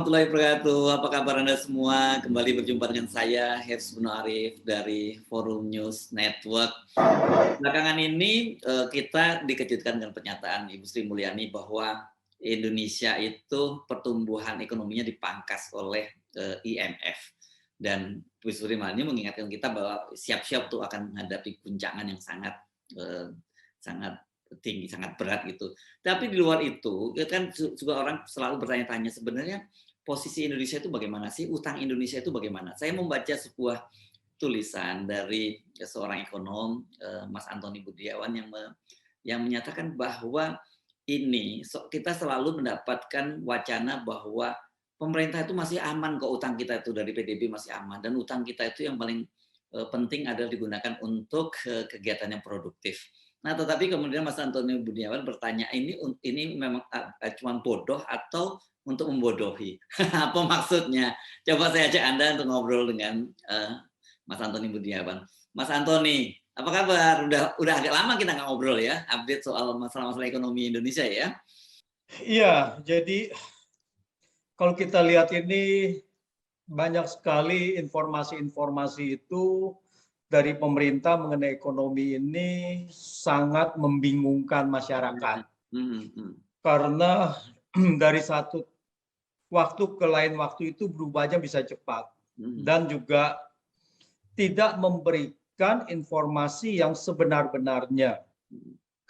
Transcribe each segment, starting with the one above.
warahmatullahi wabarakatuh. Apa kabar Anda semua? Kembali berjumpa dengan saya, Hersy Guno Arif dari Forum News Network. Belakangan ini kita dikejutkan dengan pernyataan Ibu Sri Mulyani bahwa Indonesia itu pertumbuhan ekonominya dipangkas oleh IMF. Dan Ibu Sri Mulyani mengingatkan kita bahwa siap-siap tuh akan menghadapi guncangan yang sangat tinggi, sangat berat gitu. Tapi di luar itu, kan juga orang selalu bertanya-tanya sebenarnya posisi Indonesia itu bagaimana sih? Utang Indonesia itu bagaimana? Saya membaca sebuah tulisan dari seorang ekonom, Mas Antoni Budiawan yang menyatakan bahwa kita selalu mendapatkan wacana bahwa pemerintah itu masih aman kok, utang kita itu dari PDB masih aman, dan utang kita itu yang paling penting adalah digunakan untuk kegiatan yang produktif. Nah, tetapi kemudian Mas Antoni Budiawan bertanya, ini memang cuma bodoh atau untuk membodohi? Apa maksudnya? Coba saya ajak Anda untuk ngobrol dengan Mas Antoni Budiawan. Mas Antoni, apa kabar? Udah agak lama kita nggak ngobrol ya, update soal masalah-masalah ekonomi Indonesia ya. Iya, jadi kalau kita lihat ini banyak sekali informasi-informasi itu dari pemerintah mengenai ekonomi ini sangat membingungkan masyarakat. Karena dari satu waktu ke lain waktu itu berubahnya bisa cepat. Dan juga tidak memberikan informasi yang sebenar-benarnya.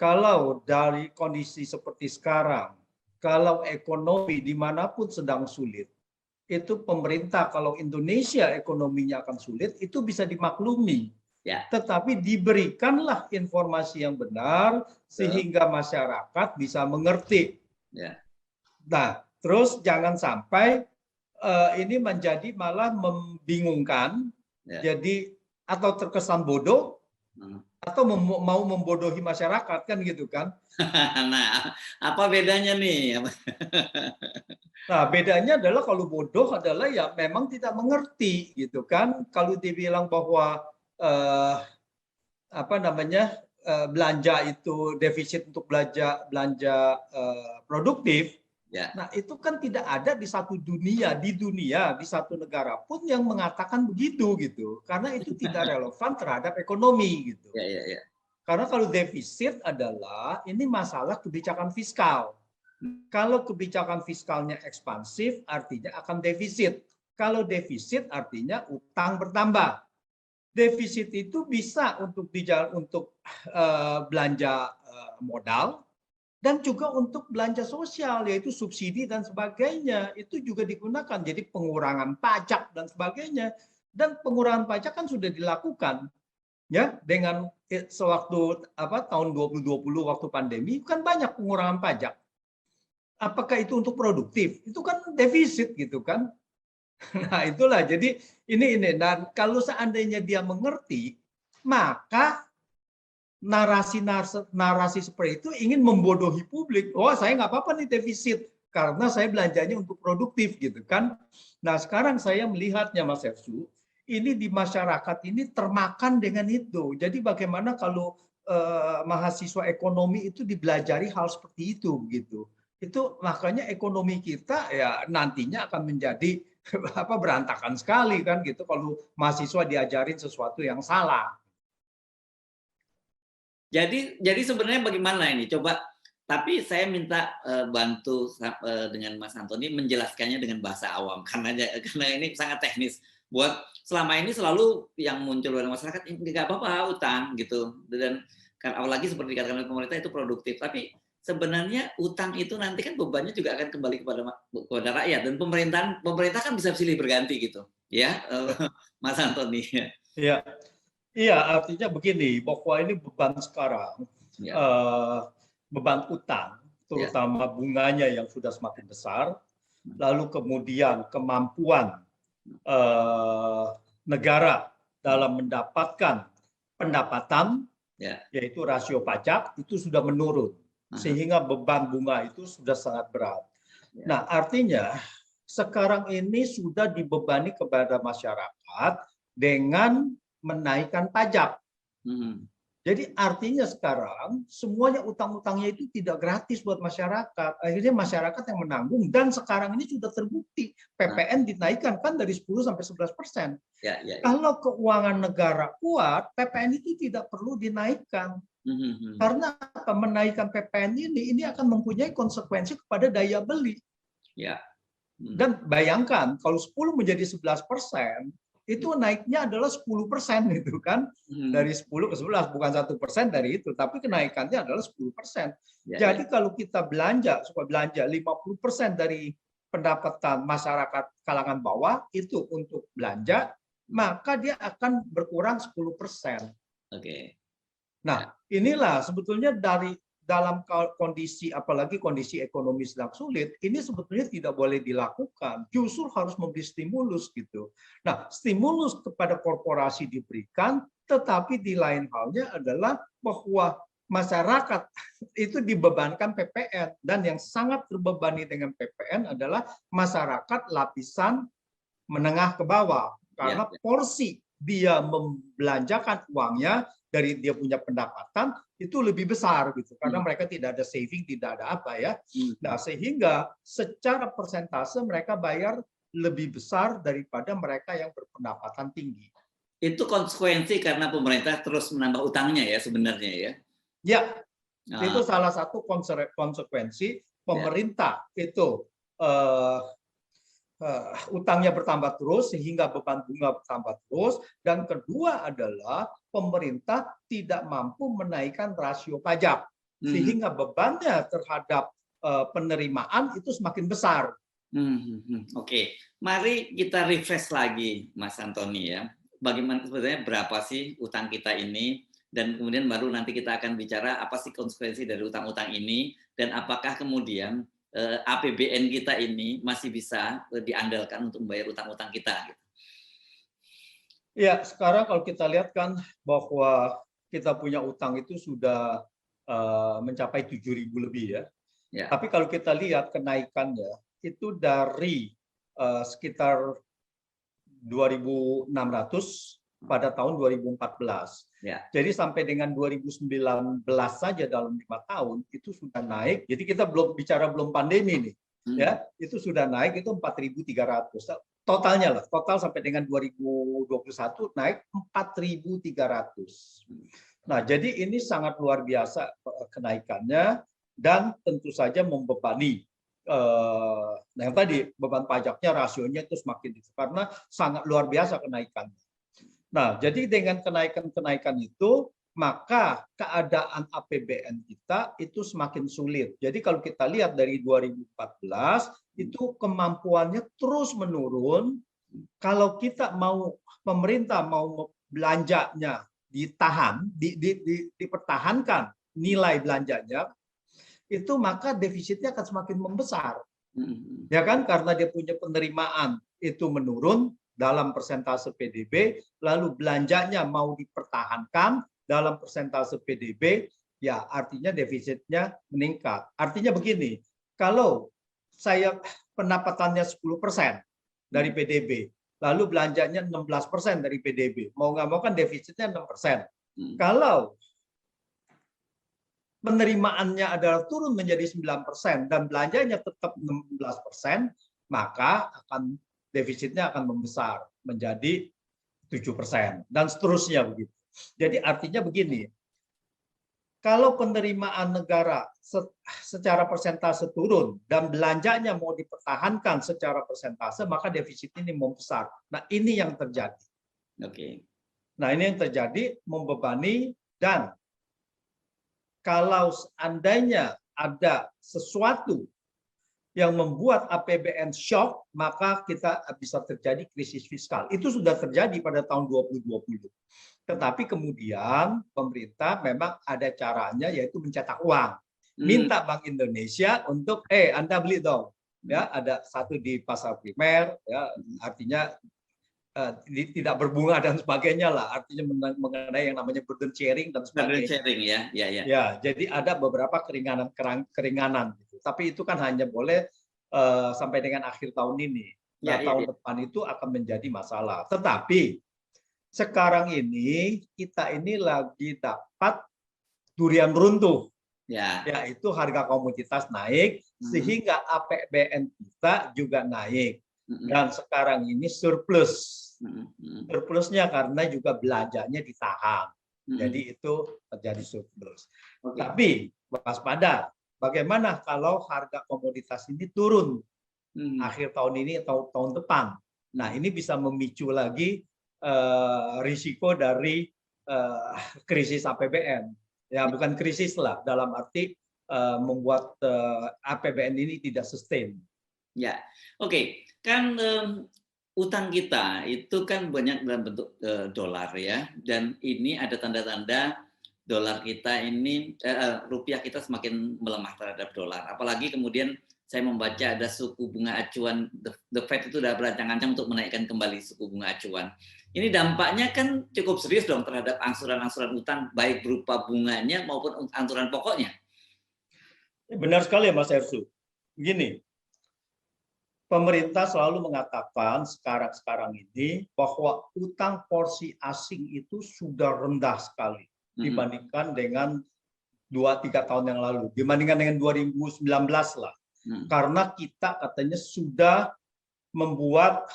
Kalau dari kondisi seperti sekarang, kalau ekonomi dimanapun sedang sulit, itu pemerintah, kalau Indonesia ekonominya akan sulit, itu bisa dimaklumi. Ya. Tetapi diberikanlah informasi yang benar, sehingga masyarakat bisa mengerti. Ya. Nah, terus jangan sampai ini menjadi malah membingungkan, jadi atau terkesan bodoh, atau mau membodohi masyarakat, kan gitu kan. Nah, apa bedanya nih? Nah, bedanya adalah kalau bodoh adalah ya memang tidak mengerti gitu kan. Kalau dibilang bahwa belanja itu defisit untuk belanja produktif, ya. Nah itu kan tidak ada di satu dunia, di satu negara pun yang mengatakan begitu gitu, karena itu tidak relevan terhadap ekonomi gitu. Ya. Karena kalau defisit adalah ini masalah kebijakan fiskal. Kalau kebijakan fiskalnya ekspansif, artinya akan defisit. Kalau defisit artinya utang bertambah. Defisit itu bisa untuk belanja modal dan juga untuk belanja sosial, yaitu subsidi dan sebagainya. Itu juga digunakan, jadi pengurangan pajak dan sebagainya. Dan pengurangan pajak kan sudah dilakukan, ya, dengan sewaktu tahun 2020 waktu pandemi kan banyak pengurangan pajak. Apakah itu untuk produktif? Itu kan defisit gitu kan. Nah, itulah. Jadi ini dan kalau seandainya dia mengerti, maka narasi seperti itu ingin membodohi publik. Oh, saya nggak apa-apa nih defisit karena saya belanjanya untuk produktif gitu kan. Nah, sekarang saya melihatnya Mas Efsu, ini di masyarakat ini termakan dengan itu. Jadi bagaimana kalau mahasiswa ekonomi itu dibelajari hal seperti itu gitu. Itu makanya ekonomi kita ya nantinya akan menjadi berantakan sekali kan gitu kalau mahasiswa diajarin sesuatu yang salah. Jadi sebenarnya bagaimana ini? Coba, tapi saya minta bantu dengan Mas Antoni menjelaskannya dengan bahasa awam karena ini sangat teknis. Buat selama ini selalu yang muncul dari masyarakat nggak apa-apa utang gitu, dan apalagi seperti dikatakan oleh pemerintah itu produktif. Tapi sebenarnya utang itu nanti kan bebannya juga akan kembali kepada rakyat, dan pemerintah kan bisa silih berganti gitu, ya, Mas Antoni. Iya. Iya, artinya begini, bahwa ini beban sekarang, beban utang, terutama bunganya yang sudah semakin besar, lalu kemudian kemampuan negara dalam mendapatkan pendapatan, yaitu rasio pajak, itu sudah menurun, sehingga beban bunga itu sudah sangat berat. Nah, artinya sekarang ini sudah dibebani kepada masyarakat dengan menaikkan pajak. Jadi artinya sekarang semuanya utang-utangnya itu tidak gratis buat masyarakat. Akhirnya masyarakat yang menanggung, dan sekarang ini sudah terbukti PPN dinaikkan kan dari 10 sampai 11%. Kalau keuangan negara kuat, PPN itu tidak perlu dinaikkan. Karena menaikkan PPN ini akan mempunyai konsekuensi kepada daya beli. Dan bayangkan kalau 10 menjadi 11%, itu naiknya adalah 10% itu kan, dari 10 ke 11, bukan 1% dari itu, tapi kenaikannya adalah 10%. Jadi kalau kita suka belanja 50% dari pendapatan masyarakat kalangan bawah itu untuk belanja, maka dia akan berkurang 10%. Nah, inilah sebetulnya dalam kondisi, apalagi kondisi ekonomi sedang sulit, ini sebetulnya tidak boleh dilakukan. Justru harus memberi stimulus gitu. Nah, stimulus kepada korporasi diberikan, tetapi di lain halnya adalah bahwa masyarakat itu dibebankan PPN, dan yang sangat terbebani dengan PPN adalah masyarakat lapisan menengah ke bawah, karena porsi dia membelanjakan uangnya dari dia punya pendapatan itu lebih besar gitu, karena mereka tidak ada saving, tidak ada apa ya. Nah, sehingga secara persentase mereka bayar lebih besar daripada mereka yang berpendapatan tinggi. Itu konsekuensi karena pemerintah terus menambah utangnya ya sebenarnya ya. Ya, itu salah satu konsekuensi pemerintah itu utangnya bertambah terus sehingga beban bunga bertambah terus, dan kedua adalah pemerintah tidak mampu menaikkan rasio pajak sehingga bebannya terhadap penerimaan itu semakin besar. Oke, mari kita refresh lagi Mas Antoni ya. Bagaimana sebenarnya berapa sih utang kita ini, dan kemudian baru nanti kita akan bicara apa sih konsekuensi dari utang-utang ini, dan apakah kemudian APBN kita ini masih bisa diandalkan untuk membayar utang-utang kita. Ya, sekarang kalau kita lihat kan bahwa kita punya utang itu sudah mencapai 7.000 lebih ya. Tapi kalau kita lihat kenaikannya itu dari sekitar 2.600 pada tahun 2014. Jadi sampai dengan 2019 saja dalam 5 tahun itu sudah naik. Jadi kita belum pandemi nih. Ya, itu sudah naik itu 4.300. Totalnya lah, total sampai dengan 2021 naik 4.300. Nah, jadi ini sangat luar biasa kenaikannya, dan tentu saja membebani. Nah, yang tadi beban pajaknya rasionya itu semakin karena sangat luar biasa kenaikannya. Nah, jadi dengan kenaikan itu, maka keadaan APBN kita itu semakin sulit. Jadi kalau kita lihat dari 2014, itu kemampuannya terus menurun. Kalau kita pemerintah mau belanjanya ditahan, dipertahankan nilai belanjanya, itu maka defisitnya akan semakin membesar. Ya kan, karena dia punya penerimaan itu menurun dalam persentase PDB, lalu belanjanya mau dipertahankan dalam persentase PDB, ya artinya defisitnya meningkat. Artinya begini, kalau saya pendapatannya 10% dari PDB, lalu belanjanya 16% dari PDB, mau nggak mau kan defisitnya 6%. Kalau penerimaannya adalah turun menjadi 9% dan belanjanya tetap 16%, maka defisitnya akan membesar menjadi 7% dan seterusnya begitu. Jadi artinya begini, kalau penerimaan negara secara persentase turun dan belanjanya mau dipertahankan secara persentase, maka defisit ini membesar. Nah, ini yang terjadi. Nah, ini yang terjadi membebani, dan kalau seandainya ada sesuatu yang membuat APBN shock, maka kita bisa terjadi krisis fiskal. Itu sudah terjadi pada tahun 2020. Tetapi kemudian pemerintah memang ada caranya, yaitu mencetak uang. Minta Bank Indonesia untuk, Anda beli dong. Ya, ada satu di pasar primer, ya, artinya tidak berbunga dan sebagainya lah. Artinya mengenai yang namanya burden sharing dan sebagainya. Burden sharing ya. Ya, jadi ada beberapa keringanan gitu. Tapi itu kan hanya boleh sampai dengan akhir tahun ini. Nah, tahun depan itu akan menjadi masalah. Tetapi sekarang ini kita ini lagi dapat durian runtuh. Ya. Yaitu harga komoditas naik, sehingga APBN kita juga naik. Dan sekarang ini surplus. Surplusnya karena juga belanjanya ditahan. Jadi itu terjadi surplus. Tapi waspada, bagaimana kalau harga komoditas ini turun akhir tahun ini atau tahun depan? Nah, ini bisa memicu lagi risiko dari krisis APBN. Ya, bukan krisis lah, dalam arti membuat APBN ini tidak sustain. Ya, oke. Kan utang kita itu kan banyak dalam bentuk dolar ya, dan ini ada tanda-tanda dolar kita ini rupiah kita semakin melemah terhadap dolar. Apalagi kemudian saya membaca ada suku bunga acuan, the Fed itu sudah berancang-ancang untuk menaikkan kembali suku bunga acuan. Ini dampaknya kan cukup serius dong terhadap angsuran-angsuran utang, baik berupa bunganya maupun angsuran pokoknya. Benar sekali ya Mas Ersu. Begini, pemerintah selalu mengatakan sekarang ini bahwa utang porsi asing itu sudah rendah sekali dibandingkan dengan 2-3 tahun yang lalu, dibandingkan dengan 2019 lah. Karena kita katanya sudah membuat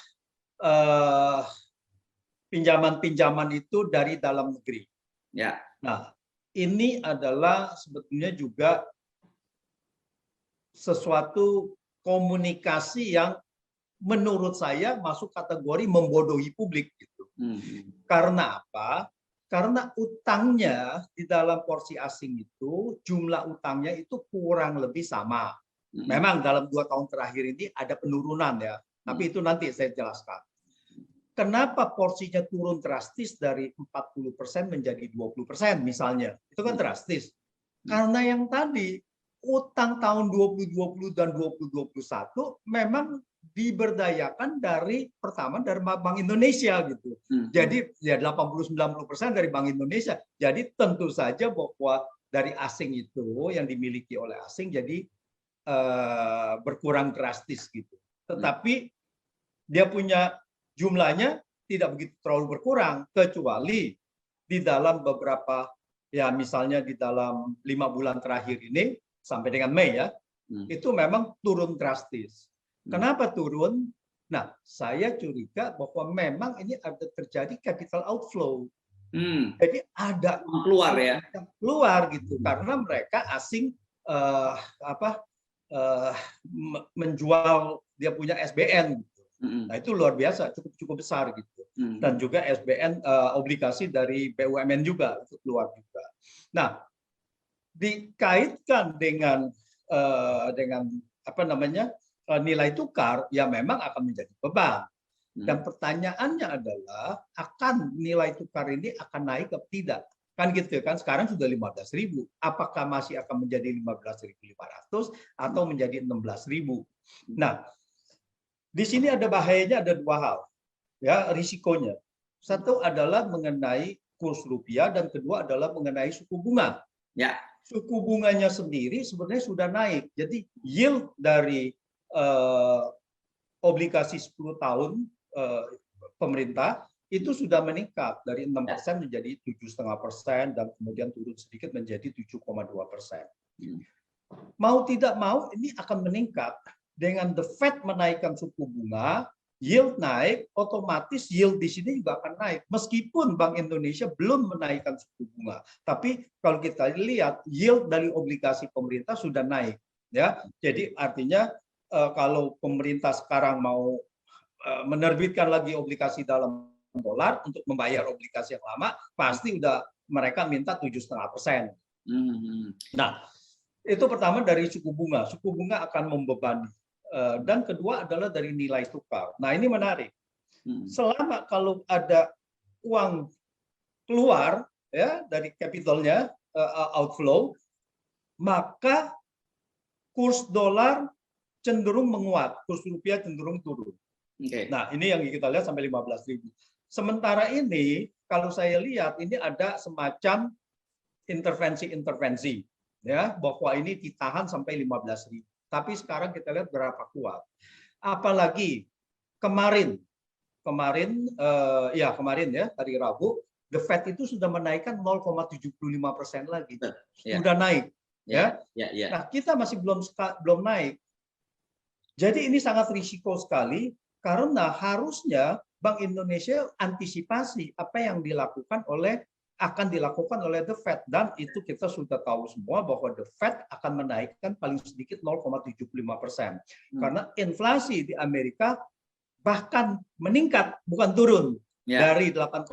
pinjaman-pinjaman itu dari dalam negeri. Ya. Nah, ini adalah sebetulnya juga sesuatu komunikasi yang menurut saya masuk kategori membodohi publik gitu. Karena apa? Karena utangnya di dalam porsi asing itu, jumlah utangnya itu kurang lebih sama. Memang dalam 2 tahun terakhir ini ada penurunan ya, tapi itu nanti saya jelaskan. Kenapa porsinya turun drastis dari 40% menjadi 20% misalnya? Itu kan drastis. Karena yang tadi, utang tahun 2020 dan 2021 memang diberdayakan dari pertama dari Bank Indonesia gitu. Jadi ya 80-90% dari Bank Indonesia. Jadi tentu saja bahwa dari asing itu yang dimiliki oleh asing jadi berkurang drastis gitu. Tetapi dia punya jumlahnya tidak begitu terlalu berkurang, kecuali di dalam beberapa, ya misalnya di dalam 5 bulan terakhir ini sampai dengan Mei ya, itu memang turun drastis. Kenapa turun? Nah, saya curiga bahwa memang ini ada terjadi capital outflow. Jadi ada keluar ya, keluar gitu, karena mereka asing menjual dia punya SBN gitu. Nah, itu luar biasa, cukup besar gitu. Dan juga SBN obligasi dari BUMN juga itu keluar juga. Nah, dikaitkan dengan apa namanya nilai tukar, ya memang akan menjadi beban. Dan pertanyaannya adalah, akan nilai tukar ini akan naik atau tidak? Kan gitu kan, sekarang sudah 15.000. Apakah masih akan menjadi 15.500 atau menjadi 16.000? Nah, di sini ada bahayanya, ada dua hal. Ya, risikonya. Satu adalah mengenai kurs rupiah dan kedua adalah mengenai suku bunga. Ya. Suku bunganya sendiri sebenarnya sudah naik. Jadi yield dari obligasi 10 tahun pemerintah itu sudah meningkat dari 6% menjadi 7,5% dan kemudian turun sedikit menjadi 7,2%. Mau tidak mau ini akan meningkat. Dengan the Fed menaikkan suku bunga, yield naik, otomatis yield di sini juga akan naik. Meskipun Bank Indonesia belum menaikkan suku bunga, tapi kalau kita lihat yield dari obligasi pemerintah sudah naik. Ya, jadi artinya kalau pemerintah sekarang mau menerbitkan lagi obligasi dalam dolar untuk membayar obligasi yang lama, pasti udah mereka minta 7,5%. Nah, itu pertama dari suku bunga. Suku bunga akan membebani. Dan kedua adalah dari nilai tukar. Nah, ini menarik. Selama kalau ada uang keluar ya dari capitalnya outflow, maka kurs dolar cenderung menguat, kurs rupiah cenderung turun. Nah, ini yang kita lihat sampai 15.000. Sementara ini, kalau saya lihat ini ada semacam intervensi, ya, bahwa ini ditahan sampai 15.000. Tapi sekarang kita lihat berapa kuat. Apalagi kemarin kemarin ya hari Rabu, The Fed itu sudah menaikkan 0,75% lagi. Sudah naik. Ya. Nah, kita masih belum naik. Jadi ini sangat risiko sekali karena harusnya Bank Indonesia antisipasi apa yang akan dilakukan oleh The Fed, dan itu kita sudah tahu semua bahwa The Fed akan menaikkan paling sedikit 0,75%. Karena inflasi di Amerika bahkan meningkat, bukan turun, dari 8,6%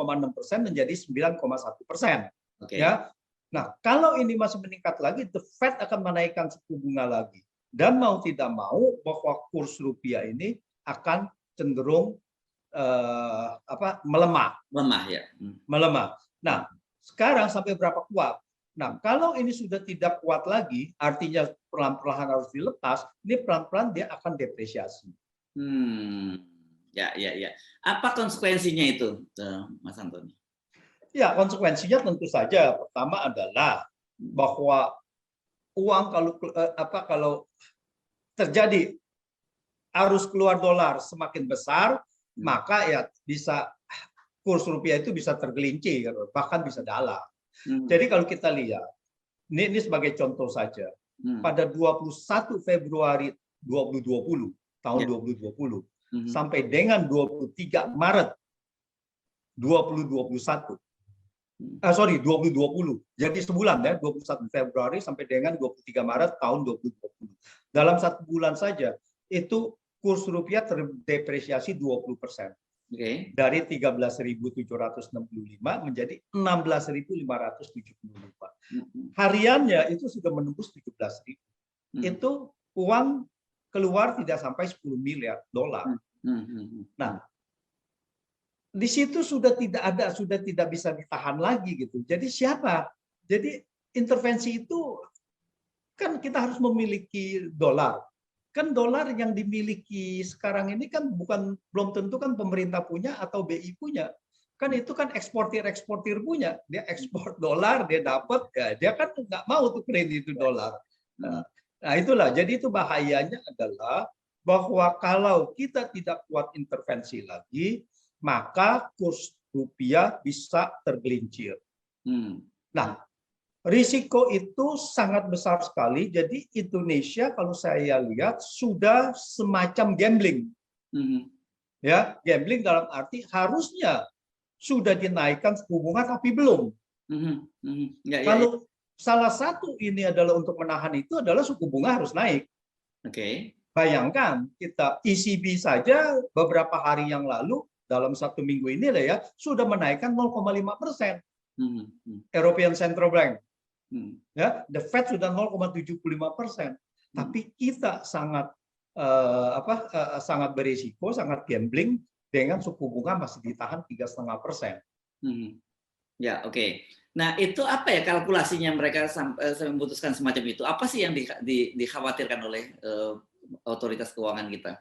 menjadi 9,1%. Ya. Nah, kalau ini masih meningkat lagi, The Fed akan menaikkan suku bunga lagi. Dan mau tidak mau bahwa kurs rupiah ini akan cenderung melemah. Melemah. Nah, sekarang sampai berapa kuat? Nah, kalau ini sudah tidak kuat lagi, artinya pelan-pelan harus dilepas, ini pelan-pelan dia akan depresiasi. Apa konsekuensinya itu, Mas Antoni? Ya, konsekuensinya tentu saja pertama adalah bahwa uang kalau terjadi arus keluar dolar semakin besar, maka ya bisa kurs rupiah itu bisa tergelincir, bahkan bisa dalam. Jadi kalau kita lihat, ini sebagai contoh saja, pada 21 Februari 2020, tahun 2020, sampai dengan 23 Maret 2021, 2020. Jadi sebulan ya, 21 Februari sampai dengan 23 Maret tahun 2020. Dalam 1 bulan saja, itu kurs rupiah terdepresiasi 20%. Dari 13.765 menjadi 16.575. Hariannya itu sudah menembus 17.000. Itu uang keluar tidak sampai 10 miliar dolar. Nah, di situ sudah tidak bisa ditahan lagi gitu. Jadi siapa? Jadi intervensi itu kan kita harus memiliki dolar. Kan dolar yang dimiliki sekarang ini kan belum tentu kan pemerintah punya atau BI punya. Kan itu kan eksportir punya. Dia ekspor dolar, dia dapat, ya dia kan nggak mau tuh kredit itu dolar. Nah itulah. Jadi itu bahayanya adalah bahwa kalau kita tidak kuat intervensi lagi, maka kurs rupiah bisa tergelincir. Nah, risiko itu sangat besar sekali. Jadi Indonesia kalau saya lihat sudah semacam gambling. Ya, gambling dalam arti harusnya sudah dinaikkan suku bunga tapi belum. Kalau salah satu ini adalah untuk menahan itu adalah suku bunga harus naik. Bayangkan kita ECB saja beberapa hari yang lalu dalam 1 minggu ini lah ya sudah menaikkan 0,5%. European Central Bank. Ya, the Fed sudah 0,75%. Tapi kita sangat sangat berisiko, sangat gambling dengan suku bunga masih ditahan 3,5%. Ya, oke. Nah, itu apa ya kalkulasinya mereka sampai memutuskan semacam itu? Apa sih yang dikhawatirkan oleh otoritas keuangan kita?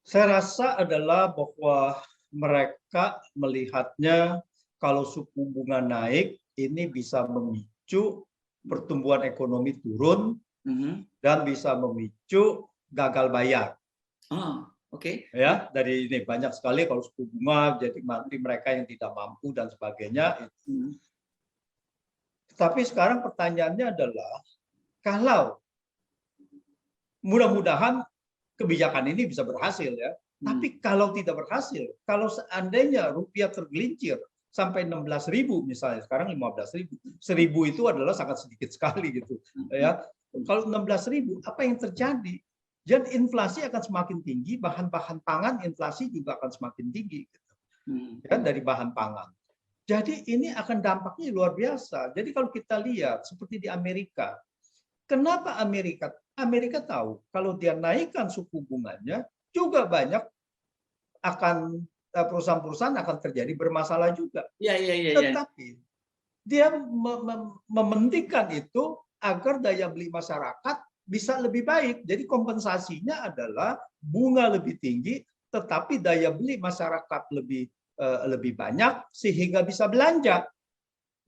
Saya rasa adalah bahwa mereka melihatnya kalau suku bunga naik, ini bisa memicu pertumbuhan ekonomi turun dan bisa memicu gagal bayar. Ya, dari ini banyak sekali kalau suku bunga jadi nanti mereka yang tidak mampu dan sebagainya. Tapi sekarang pertanyaannya adalah kalau mudah-mudahan kebijakan ini bisa berhasil ya. Tapi kalau tidak berhasil, kalau seandainya rupiah tergelincir sampai 16.000 misalnya, sekarang 15.000. 1.000 itu adalah sangat sedikit sekali gitu. Ya. Kalau 16.000, apa yang terjadi? Dan inflasi akan semakin tinggi, bahan-bahan pangan inflasi juga akan semakin tinggi gitu. Ya, dari bahan pangan. Jadi ini akan dampaknya luar biasa. Jadi kalau kita lihat seperti di Amerika, kenapa Amerika tahu kalau dia naikkan suku bunganya juga banyak akan perusahaan-perusahaan akan terjadi bermasalah juga. Tetapi dia mementingkan itu agar daya beli masyarakat bisa lebih baik. Jadi kompensasinya adalah bunga lebih tinggi, tetapi daya beli masyarakat lebih banyak sehingga bisa belanja.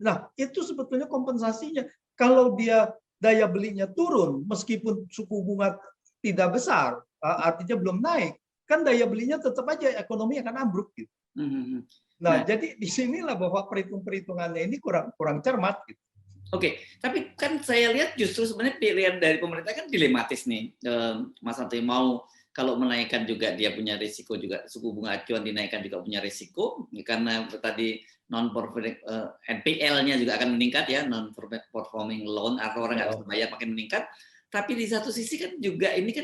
Nah, itu sebetulnya kompensasinya. Kalau dia daya belinya turun, meskipun suku bunga tidak besar, artinya belum naik, kan daya belinya tetap aja ekonomi akan ambruk gitu. Nah, jadi disinilah bahwa perhitungannya ini kurang cermat gitu. Oke, tapi kan saya lihat justru sebenarnya pilihan dari pemerintah kan dilematis nih, Mas Santi. Mau kalau menaikkan juga dia punya risiko juga, suku bunga acuan dinaikkan juga punya risiko, karena tadi NPL-nya juga akan meningkat ya, non performing loan, atau orang nggak bisa bayar makin meningkat. Tapi di satu sisi kan juga ini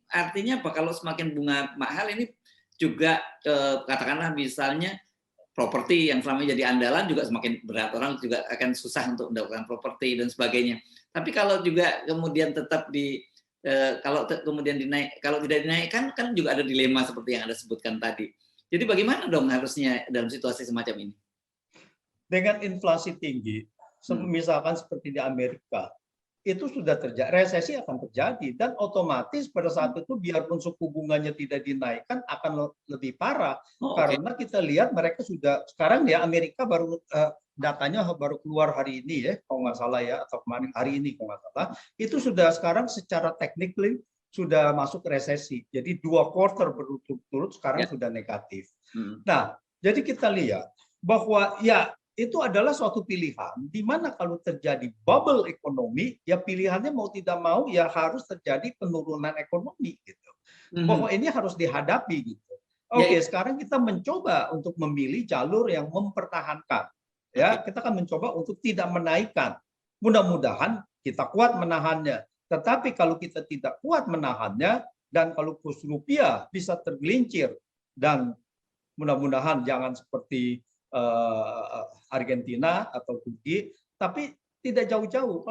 artinya apa? Kalau semakin bunga mahal ini juga katakanlah misalnya properti yang selama ini jadi andalan juga semakin berat, orang juga akan susah untuk mendapatkan properti dan sebagainya. Tapi kalau juga kemudian tetap kalau tidak dinaikkan kan juga ada dilema seperti yang Anda sebutkan tadi. Jadi bagaimana dong harusnya dalam situasi semacam ini? Dengan inflasi tinggi, misalkan seperti di Amerika, itu sudah terjadi, resesi akan terjadi, dan otomatis pada saat itu biarpun suku bunganya tidak dinaikkan akan lebih parah. Karena kita lihat mereka sudah sekarang ya, Amerika baru datanya baru keluar hari ini ya, kalau nggak salah ya, atau kemarin hari ini kalau nggak salah, itu sudah sekarang secara technically sudah masuk resesi. Jadi 2 quarter berturut-turut sekarang sudah negatif. Nah, jadi kita lihat bahwa ya itu adalah suatu pilihan di mana kalau terjadi bubble ekonomi, ya pilihannya mau tidak mau ya harus terjadi penurunan ekonomi gitu. Bahwa ini harus dihadapi gitu. Oke, sekarang kita mencoba untuk memilih jalur yang mempertahankan. Ya, kita akan mencoba untuk tidak menaikkan. Mudah-mudahan kita kuat menahannya. Tetapi kalau kita tidak kuat menahannya dan kalau kurs rupiah bisa tergelincir dan mudah-mudahan jangan seperti Argentina atau Turki, tapi tidak jauh-jauh.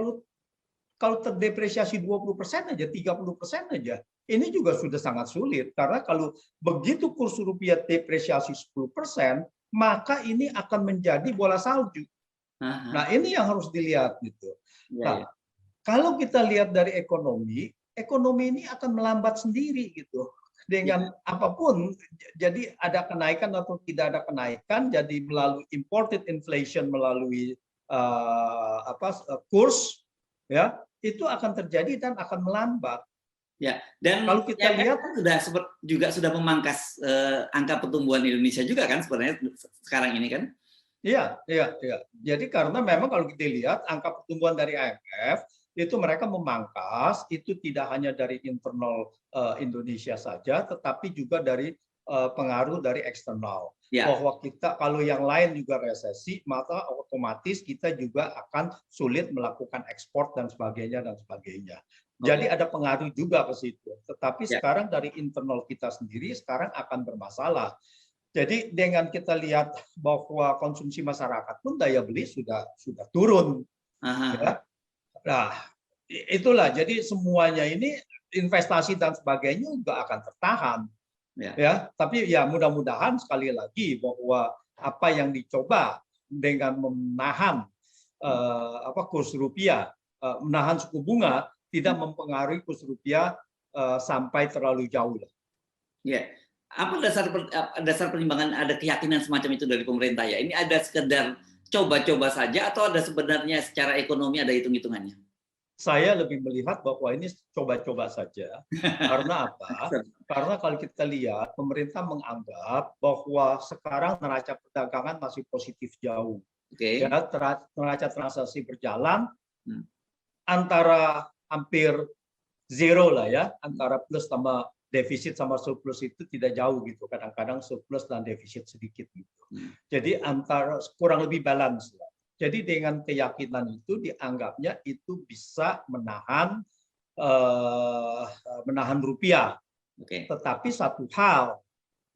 Kalau terdepresiasi 20% aja, 30% aja, ini juga sudah sangat sulit. Karena kalau begitu kurs rupiah depresiasi 10%, maka ini akan menjadi bola salju. Nah, ini yang harus dilihat gitu. Nah, kalau kita lihat dari ekonomi ini akan melambat sendiri gitu. Dengan apapun, jadi ada kenaikan atau tidak ada kenaikan, jadi melalui imported inflation, melalui kurs, ya itu akan terjadi dan akan melambat. Ya, dan kalau kita lihat sudah memangkas angka pertumbuhan Indonesia juga kan sebenarnya sekarang ini kan? Iya. Jadi karena memang kalau kita lihat angka pertumbuhan dari IMF itu mereka memangkas itu tidak hanya dari internal Indonesia saja, tetapi juga dari pengaruh dari eksternal. Bahwa kita kalau yang lain juga resesi, maka otomatis kita juga akan sulit melakukan ekspor dan sebagainya dan sebagainya. Jadi ada pengaruh juga ke situ. Tetapi sekarang dari internal kita sendiri sekarang akan bermasalah. Jadi dengan kita lihat bahwa konsumsi masyarakat pun daya beli sudah turun. Ya. Nah, itulah. Jadi semuanya ini investasi dan sebagainya juga akan tertahan. Ya, tapi ya mudah-mudahan sekali lagi bahwa apa yang dicoba dengan menahan kurs rupiah, menahan suku bunga tidak mempengaruhi kurs rupiah sampai terlalu jauh. Ya. Apa dasar pertimbangan ada keyakinan semacam itu dari pemerintah ya? Ini ada sekedar coba-coba saja atau ada sebenarnya secara ekonomi ada hitung-hitungannya? Saya lebih melihat bahwa ini coba-coba saja. Karena apa? Karena kalau kita lihat pemerintah menganggap bahwa sekarang neraca perdagangan masih positif jauh. Ya, neraca transaksi berjalan antara hampir zero lah ya, antara plus sama defisit sama surplus itu tidak jauh gitu. Kadang-kadang surplus dan defisit sedikit gitu. Jadi antara kurang lebih balance lah. Jadi dengan keyakinan itu dianggapnya itu bisa menahan rupiah. Tetapi satu hal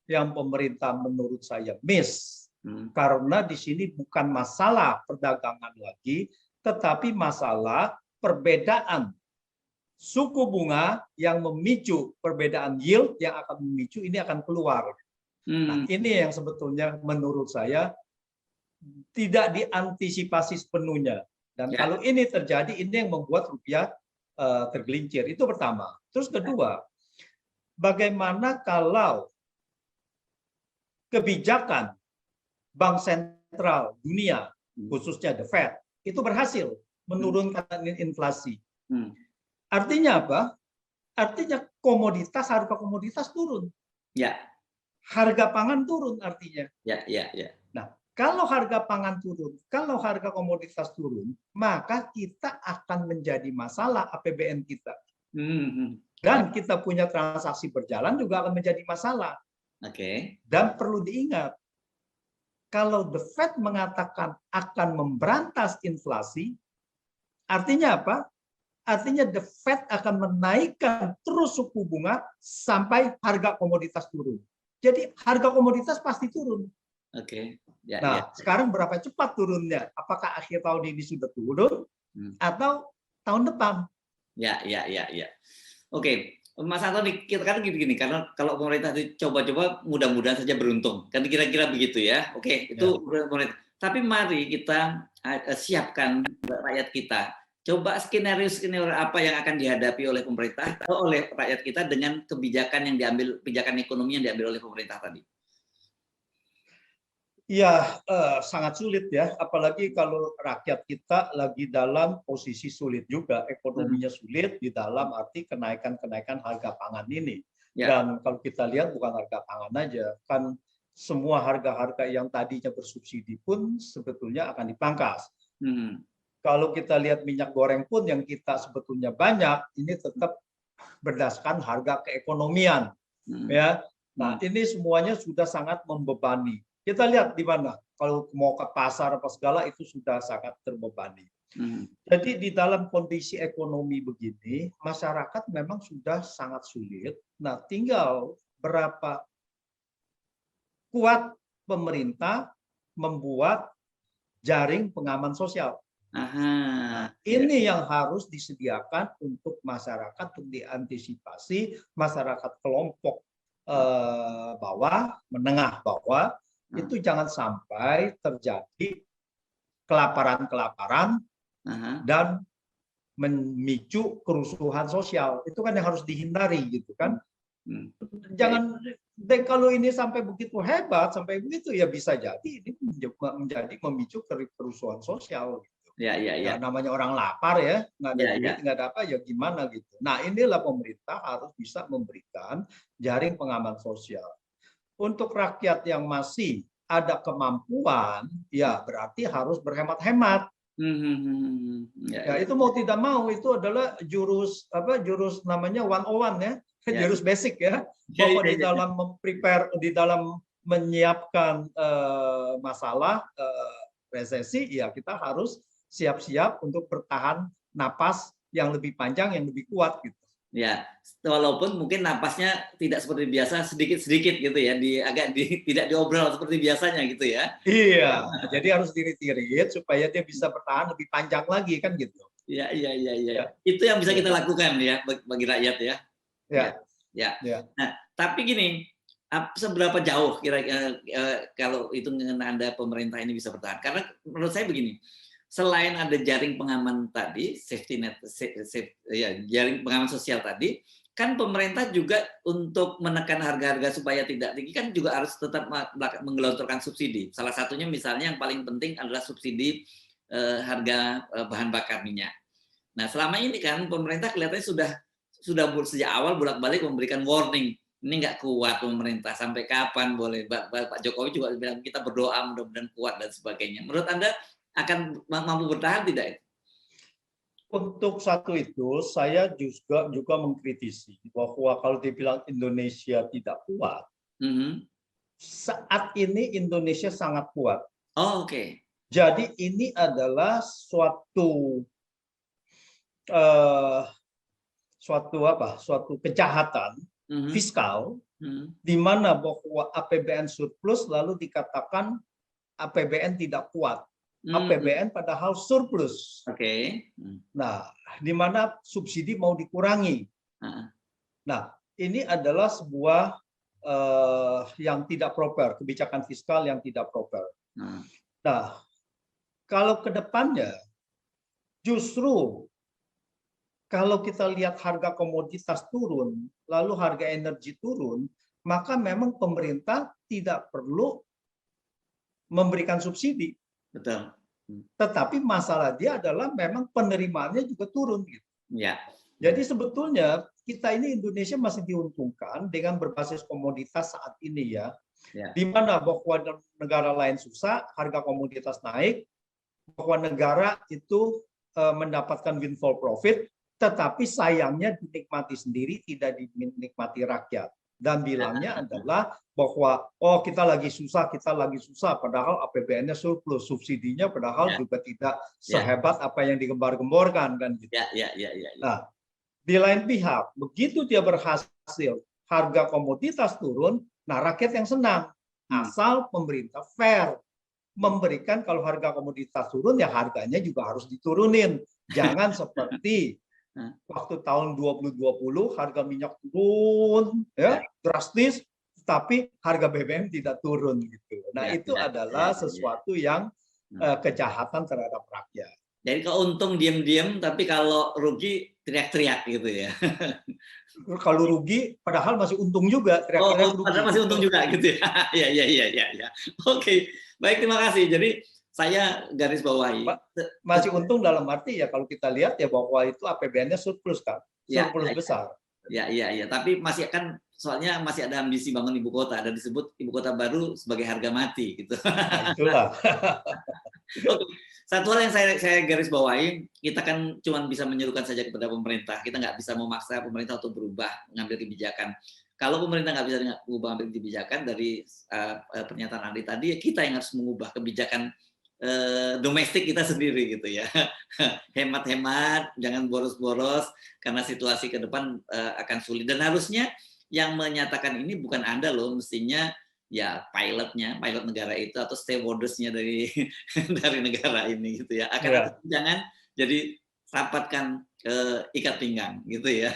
yang pemerintah menurut saya miss, karena di sini bukan masalah perdagangan lagi, tetapi masalah perbedaan suku bunga yang memicu perbedaan yield yang akan memicu ini akan keluar. Nah, ini yang sebetulnya menurut saya tidak diantisipasi sepenuhnya. Dan kalau ini terjadi, ini yang membuat rupiah tergelincir. Itu pertama. Terus kedua, bagaimana kalau kebijakan bank sentral dunia, khususnya the Fed, itu berhasil menurunkan inflasi. Artinya apa? Artinya harga komoditas turun. Ya. Harga pangan turun artinya. Ya, ya, ya. Nah, kalau harga pangan turun, kalau harga komoditas turun, maka kita akan menjadi masalah APBN kita. Dan kita punya transaksi berjalan juga akan menjadi masalah. Oke. Dan perlu diingat, kalau The Fed mengatakan akan memberantas inflasi, artinya apa? Artinya The Fed akan menaikkan terus suku bunga sampai harga komoditas turun. Jadi harga komoditas pasti turun. Oke. Ya, nah, ya. Sekarang berapa cepat turunnya? Apakah akhir tahun ini sudah turun atau tahun depan? Ya, ya, ya, ya. Oke, Mas Antoni, kita kan gini, karena kalau pemerintah coba-coba mudah-mudahan saja beruntung. Kan kira-kira begitu ya. Oke, itu pemerintah. Tapi mari kita siapkan rakyat kita. Coba skenario apa yang akan dihadapi oleh pemerintah atau oleh rakyat kita dengan kebijakan yang diambil, kebijakan ekonomi yang diambil oleh pemerintah tadi. Ya, sangat sulit ya, apalagi kalau rakyat kita lagi dalam posisi sulit juga, ekonominya sulit di dalam arti kenaikan harga pangan ini. Dan kalau kita lihat bukan harga pangan aja, kan semua harga-harga yang tadinya bersubsidi pun sebetulnya akan dipangkas. Kalau kita lihat minyak goreng pun yang kita sebetulnya banyak, ini tetap berdasarkan harga keekonomian. Ya, nah ini semuanya sudah sangat membebani. Kita lihat di mana, kalau mau ke pasar apa segala itu sudah sangat terbebani. Jadi di dalam kondisi ekonomi begini, masyarakat memang sudah sangat sulit. Nah, tinggal berapa kuat pemerintah membuat jaring pengaman sosial. Nah, ini yang harus disediakan untuk masyarakat, untuk diantisipasi masyarakat kelompok bawah, menengah bawah, itu jangan sampai terjadi kelaparan dan memicu kerusuhan sosial. Itu kan yang harus dihindari gitu kan. Jangan kalau ini sampai begitu hebat, sampai begitu ya bisa jadi ini menjadi memicu kerusuhan sosial. Ya. Nah, namanya orang lapar ya, nggak ada duit, nggak ada apa ya gimana gitu. Nah, inilah pemerintah harus bisa memberikan jaring pengaman sosial. Untuk rakyat yang masih ada kemampuan, ya berarti harus berhemat-hemat. Ya, itu mau tidak mau itu adalah jurus namanya 101 ya, jurus basic ya. Bahwa di dalam memprepare, di dalam menyiapkan masalah resesi, ya kita harus siap-siap untuk bertahan napas yang lebih panjang, yang lebih kuat gitu. Ya, walaupun mungkin napasnya tidak seperti biasa, sedikit-sedikit gitu ya, tidak diobrol seperti biasanya gitu ya. Iya, jadi harus dirit-irit supaya dia bisa bertahan lebih panjang lagi kan gitu. Iya. Itu yang bisa kita lakukan ya bagi rakyat ya. Ya. Nah, tapi gini, seberapa jauh kira-kira kalau itu Anda pemerintah ini bisa bertahan? Karena menurut saya begini, selain ada jaring pengaman tadi, safety net, jaring pengaman sosial tadi, kan pemerintah juga untuk menekan harga-harga supaya tidak tinggi kan juga harus tetap menggelontorkan subsidi. Salah satunya misalnya yang paling penting adalah subsidi harga bahan bakar minyak. Nah, selama ini kan pemerintah kelihatannya sudah sejak awal bolak-balik memberikan warning. Ini nggak kuat pemerintah, sampai kapan boleh. Pak Jokowi juga bilang kita berdoa mudah-mudahan kuat dan sebagainya. Menurut Anda akan mampu bertahan tidak? Untuk satu itu, saya juga mengkritisi bahwa kalau dibilang Indonesia tidak kuat, saat ini Indonesia sangat kuat. Oh, oke. Jadi ini adalah suatu kejahatan fiskal di mana bahwa APBN surplus lalu dikatakan APBN tidak kuat. APBN padahal surplus. Oke. Nah, di mana subsidi mau dikurangi. Nah, ini adalah sebuah yang tidak proper, kebijakan fiskal yang tidak proper. Nah, kalau ke depannya justru kalau kita lihat harga komoditas turun, lalu harga energi turun, maka memang pemerintah tidak perlu memberikan subsidi. Betul. Tetapi masalah dia adalah memang penerimaannya juga turun gitu. Ya. Jadi sebetulnya kita ini Indonesia masih diuntungkan dengan berbasis komoditas saat ini ya. Ya. Di mana bahwa negara lain susah, harga komoditas naik, bahwa negara itu mendapatkan windfall profit, tetapi sayangnya dinikmati sendiri, tidak dinikmati rakyat. Dan bilangnya adalah bahwa oh kita lagi susah, padahal APBN-nya surplus, subsidinya padahal juga tidak sehebat apa yang digembar-gemborkan kan gitu. Nah, di lain pihak, begitu dia berhasil harga komoditas turun, nah rakyat yang senang, asal pemerintah fair memberikan kalau harga komoditas turun ya harganya juga harus diturunin. Jangan seperti waktu tahun 2020 harga minyak turun ya drastis, tapi harga BBM tidak turun gitu. Nah itu adalah sesuatu yang kejahatan terhadap rakyat. Jadi kalau untung diam-diam, tapi kalau rugi teriak-teriak gitu ya. Kalau rugi, padahal masih untung juga. Teriak-teriak rugi. Padahal masih untung juga gitu ya. Ya. Oke, baik, terima kasih. Jadi saya garis bawahi. Masih untung dalam arti ya kalau kita lihat ya bahwa itu APBN-nya surplus kan, surplus besar. Ya. Tapi masih kan soalnya masih ada ambisi bangun ibu kota, ada disebut ibu kota baru sebagai harga mati gitu. Nah, itulah. Oke. Satu hal yang saya garis bawahi, kita kan cuma bisa menyerukan saja kepada pemerintah. Kita nggak bisa memaksa pemerintah untuk berubah mengambil kebijakan. Kalau pemerintah nggak bisa mengubah kebijakan dari pernyataan Andi tadi, ya kita yang harus mengubah kebijakan domestik kita sendiri gitu ya. Hemat-hemat, jangan boros-boros karena situasi ke depan akan sulit. Dan harusnya yang menyatakan ini bukan Anda loh, mestinya ya pilot negara itu atau stewardess-nya dari negara ini gitu ya. Jangan jadi rapatkan ikat pinggang gitu ya.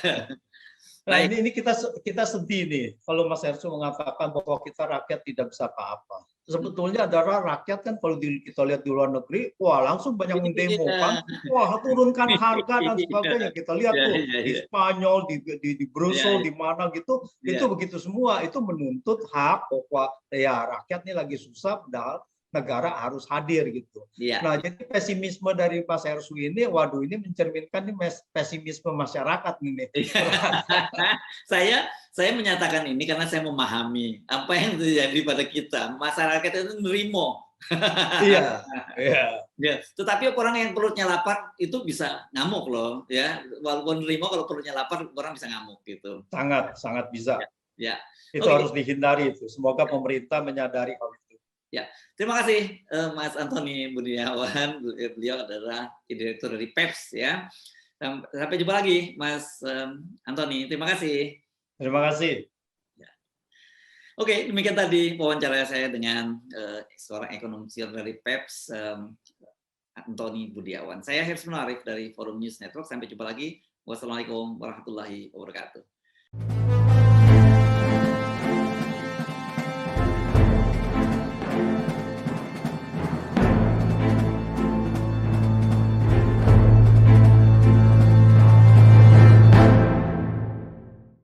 Nah, ini kita sedih nih kalau Mas Hersu mengatakan bahwa kita rakyat tidak bisa apa-apa. Sebetulnya adalah rakyat kan kalau kita lihat di luar negeri, wah langsung banyak mendemo kan, wah turunkan harga dan sebagainya. Kita lihat tuh di Spanyol, di Brussel, di mana gitu, itu begitu semua. Itu menuntut hak bahwa ya rakyat ini lagi susah, padahal negara harus hadir gitu. Nah, jadi pesimisme dari Mas Hersu ini, waduh ini mencerminkan nih pesimisme masyarakat ini. Saya menyatakan ini karena saya memahami apa yang terjadi pada kita. Masyarakat itu nerimo. Iya. Tetapi orang yang perutnya lapar itu bisa ngamuk loh, ya. Walaupun nerimo, kalau perutnya lapar orang bisa ngamuk gitu. Sangat bisa. Ya. Itu harus dihindari itu. Semoga pemerintah menyadari hal itu. Ya, terima kasih Mas Antoni Budiawan. Beliau adalah direktur dari PEPS ya. Sampai jumpa lagi Mas Antoni. Terima kasih. Terima kasih. Ya. Oke, demikian tadi wawancara saya dengan seorang ekonom dari PEPS, Antoni Budiawan. Saya Hersman Arif dari Forum News Network. Sampai jumpa lagi. Wassalamualaikum warahmatullahi wabarakatuh.